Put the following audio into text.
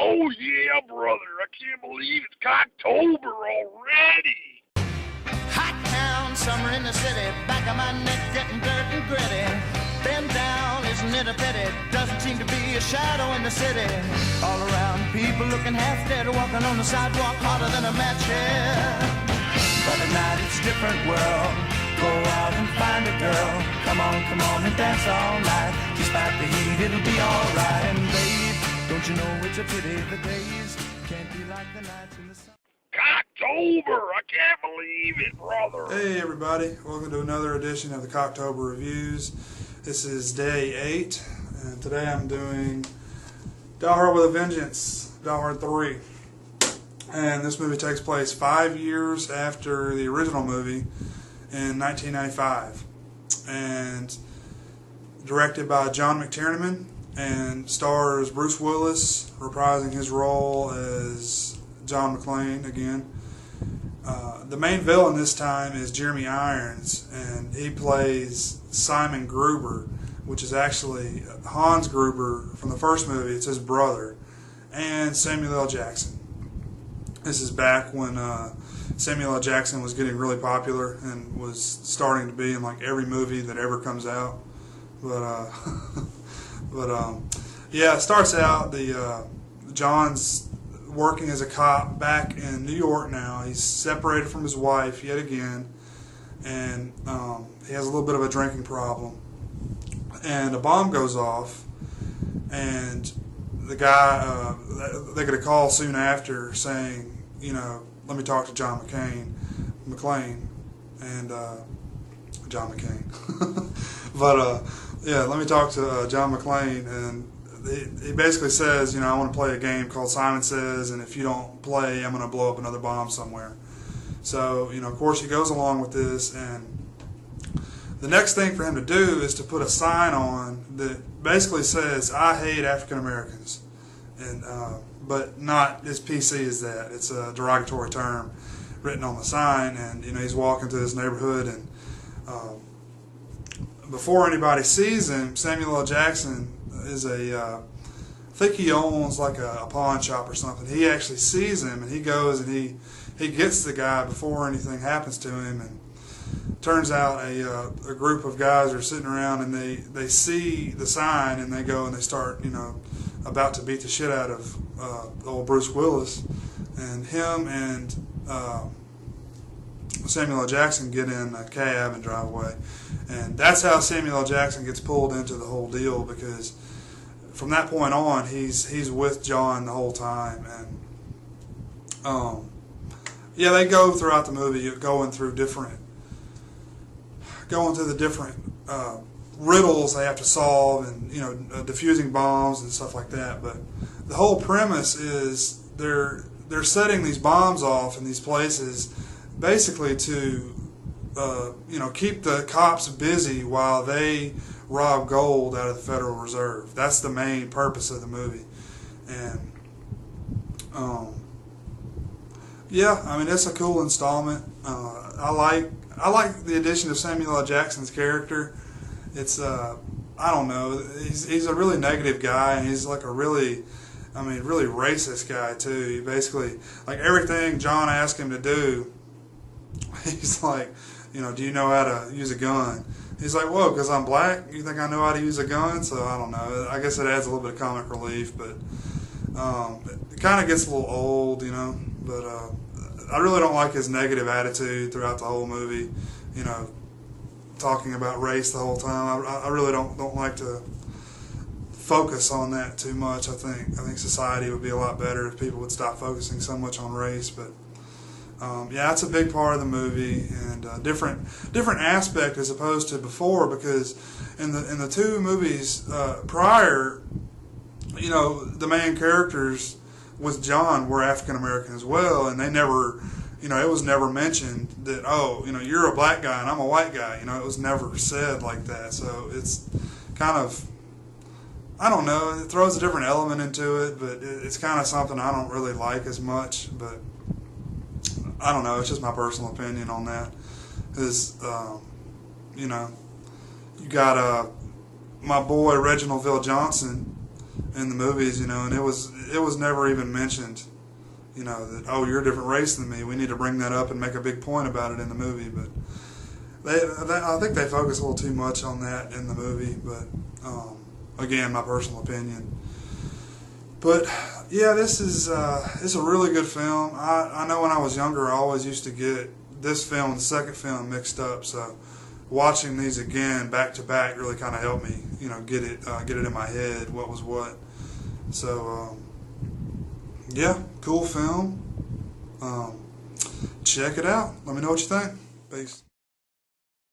Oh yeah, brother, I can't believe it's Cocktober already. Hot town, summer in the city, back of my neck getting dirt and gritty. Bend down, isn't it a pity? Doesn't seem to be a shadow in the city. All around, people looking half dead, walking on the sidewalk harder than a match here. But at night it's a different world. Go out and find a girl. Come on and dance all night. Despite the heat, it'll be alright. And babe, don't you know it's a pity the days can't be like the nights in the sun. Cocktober, I can't believe it, brother. Hey everybody, welcome to another edition of the Cocktober Reviews. This is day 8, and today I'm doing Die Hard with a Vengeance, Die Hard 3. And this movie takes place 5 years after the original movie in 1995. And directed by John McTiernan, and stars Bruce Willis reprising his role as John McClane again. The main villain this time is Jeremy Irons, and he plays Simon Gruber, which is actually Hans Gruber from the first movie. It's his brother, and Samuel L. Jackson. This is back when Samuel L. Jackson was getting really popular and was starting to be in like every movie that ever comes out. But yeah, it starts out John's working as a cop back in New York now. He's separated from his wife yet again, and he has a little bit of a drinking problem. And a bomb goes off, and the guy, they get a call soon after saying, let me talk to John McClane, and John McCain. But yeah, let me talk to John McClane, and he basically says, I want to play a game called Simon Says, and if you don't play, I'm going to blow up another bomb somewhere. So, of course, he goes along with this, and the next thing for him to do is to put a sign on that basically says, I hate African Americans. And but not as PC as that. It's a derogatory term written on the sign, and he's walking through this neighborhood, and before anybody sees him, Samuel L. Jackson is I think he owns like a pawn shop or something. He actually sees him, and he goes and he gets the guy before anything happens to him, and turns out a group of guys are sitting around, and they see the sign, and they go and they start about to beat the shit out of old Bruce Willis, and him and Samuel L. Jackson get in a cab and drive away. And that's how Samuel L. Jackson gets pulled into the whole deal, because from that point on, he's with John the whole time. And yeah, they go throughout the movie going through the different riddles they have to solve, and diffusing bombs and stuff like that. But the whole premise is they're setting these bombs off in these places basically to keep the cops busy while they rob gold out of the Federal Reserve. That's the main purpose of the movie. And yeah, I mean, it's a cool installment. I like the addition of Samuel L. Jackson's character. It's I don't know, he's a really negative guy, and he's like a really racist guy too. He basically, like, everything John asked him to do, he's like, do you know how to use a gun? He's like, whoa, because I'm black, you think I know how to use a gun? So I don't know, I guess it adds a little bit of comic relief, but it kind of gets a little old, but I really don't like his negative attitude throughout the whole movie, talking about race the whole time. I really don't like to focus on that too much. I think society would be a lot better if people would stop focusing so much on race. But yeah, it's a big part of the movie, and different aspect as opposed to before, because in the two movies prior, the main characters with John were African American as well, and they never, it was never mentioned that, you're a black guy and I'm a white guy. It was never said like that. So it's kind of, I don't know, it throws a different element into it, but it's kind of something I don't really like as much. But I don't know, it's just my personal opinion on that. Because, you got my boy Reginald Ville Johnson, in the movies, and it was never even mentioned, that, oh, you're a different race than me. We need to bring that up and make a big point about it in the movie. But I think they focus a little too much on that in the movie. But again, my personal opinion. But yeah, it's a really good film. I know when I was younger, I always used to get this film and the second film mixed up. So watching these again back to back really kind of helped me, get it in my head what was what. So yeah, cool film. Check it out. Let me know what you think. Peace.